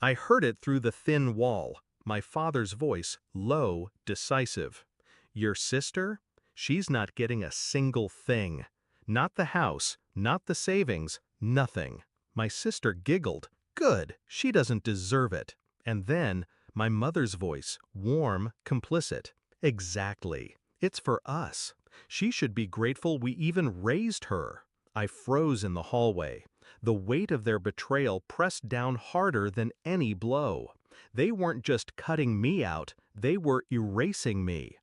I heard it through the thin wall, my father's voice, low, decisive. Your sister? She's not getting a single thing. Not the house, not the savings, nothing. My sister giggled. Good, she doesn't deserve it. And then, my mother's voice, warm, complicit. Exactly. It's for us. She should be grateful we even raised her. I froze in the hallway. The weight of their betrayal pressed down harder than any blow. They weren't just cutting me out, they were erasing me.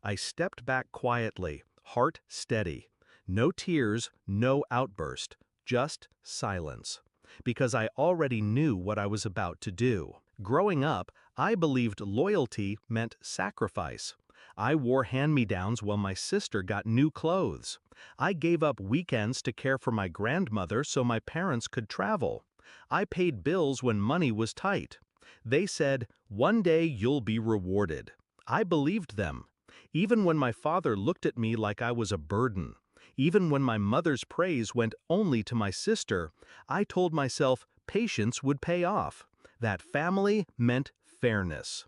I stepped back quietly, heart steady. No tears, no outburst, just silence. Because I already knew what I was about to do. Growing up, I believed loyalty meant sacrifice. I wore hand-me-downs while my sister got new clothes. I gave up weekends to care for my grandmother so my parents could travel. I paid bills when money was tight. They said, "One day you'll be rewarded." I believed them. Even when my father looked at me like I was a burden. Even when my mother's praise went only to my sister, I told myself patience would pay off. That family meant fairness.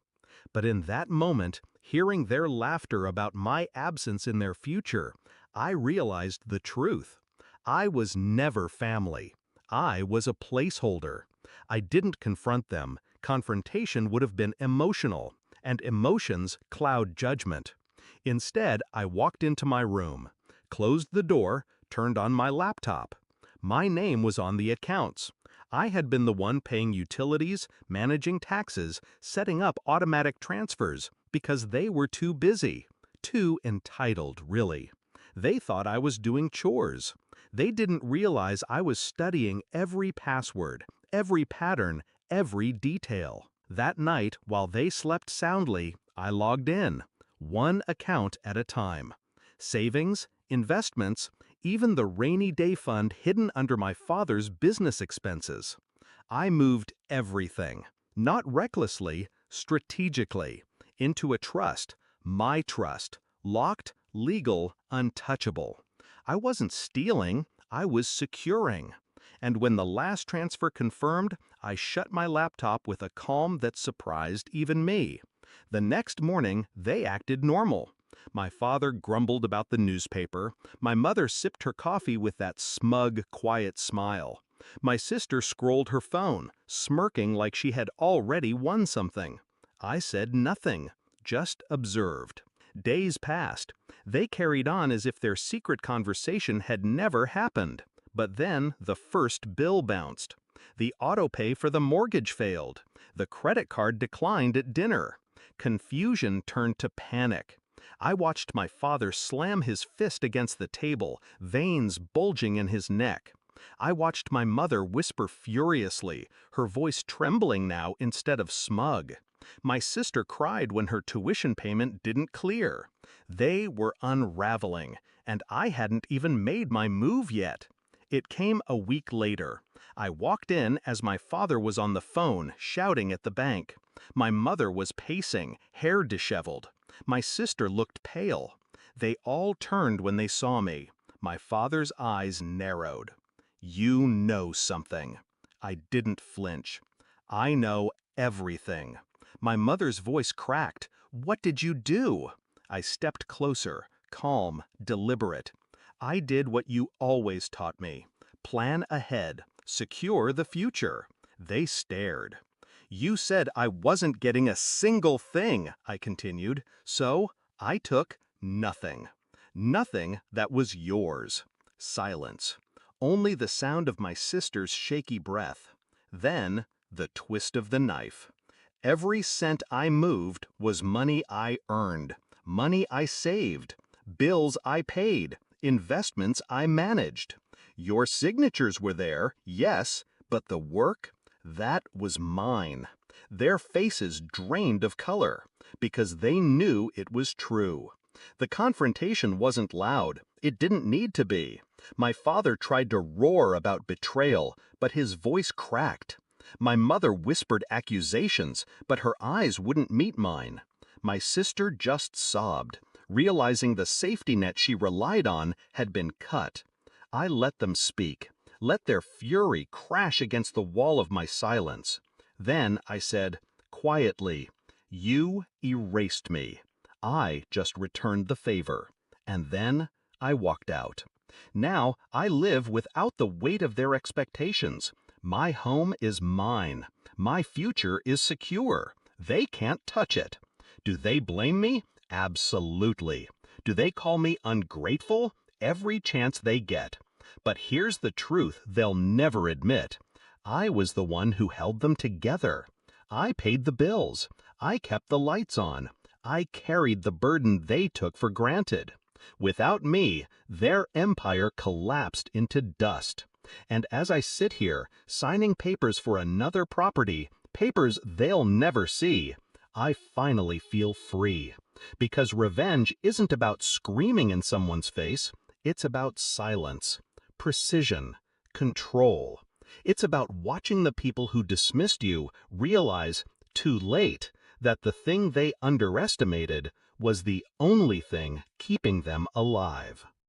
But in that moment, hearing their laughter about my absence in their future, I realized the truth. I was never family. I was a placeholder. I didn't confront them. Confrontation would have been emotional, and emotions cloud judgment. Instead, I walked into my room, closed the door, turned on my laptop. My name was on the accounts. I had been the one paying utilities, managing taxes, setting up automatic transfers, because they were too busy. Too entitled, really. They thought I was doing chores. They didn't realize I was studying every password, every pattern, every detail. That night, while they slept soundly, I logged in, one account at a time. Savings, investments, even the rainy day fund hidden under my father's business expenses. I moved everything, not recklessly, strategically, into a trust, my trust, locked, legal, untouchable. I wasn't stealing, I was securing. And when the last transfer confirmed, I shut my laptop with a calm that surprised even me. The next morning, they acted normal. My father grumbled about the newspaper. My mother sipped her coffee with that smug, quiet smile. My sister scrolled her phone, smirking like she had already won something. I said nothing, just observed. Days passed. They carried on as if their secret conversation had never happened. But then the first bill bounced. The autopay for the mortgage failed. The credit card declined at dinner. Confusion turned to panic. I watched my father slam his fist against the table, veins bulging in his neck. I watched my mother whisper furiously, her voice trembling now instead of smug. My sister cried when her tuition payment didn't clear. They were unraveling, and I hadn't even made my move yet. It came a week later. I walked in as my father was on the phone, shouting at the bank. My mother was pacing, hair disheveled. My sister looked pale. They all turned when they saw me. My father's eyes narrowed. "You know something." I didn't flinch. "I know everything." My mother's voice cracked. "What did you do?" I stepped closer, calm, deliberate. "I did what you always taught me. Plan ahead. Secure the future." They stared. "You said I wasn't getting a single thing," I continued, "so I took nothing. Nothing that was yours." Silence. Only the sound of my sister's shaky breath. Then, the twist of the knife. Every cent I moved was money I earned, money I saved, bills I paid, investments I managed. Your signatures were there, yes, but the work? That was mine. Their faces drained of color, because they knew it was true. The confrontation wasn't loud. It didn't need to be. My father tried to roar about betrayal, but his voice cracked. My mother whispered accusations, but her eyes wouldn't meet mine. My sister just sobbed, realizing the safety net she relied on had been cut. I let them speak, let their fury crash against the wall of my silence. Then I said, quietly, "You erased me. I just returned the favor." And then I walked out. Now I live without the weight of their expectations. My home is mine. My future is secure. They can't touch it. Do they blame me? Absolutely. Do they call me ungrateful? Every chance they get. But here's the truth they'll never admit. I was the one who held them together. I paid the bills. I kept the lights on. I carried the burden they took for granted. Without me, their empire collapsed into dust. And as I sit here, signing papers for another property, papers they'll never see, I finally feel free. Because revenge isn't about screaming in someone's face, it's about silence, precision, control. It's about watching the people who dismissed you realize, too late, that the thing they underestimated was the only thing keeping them alive.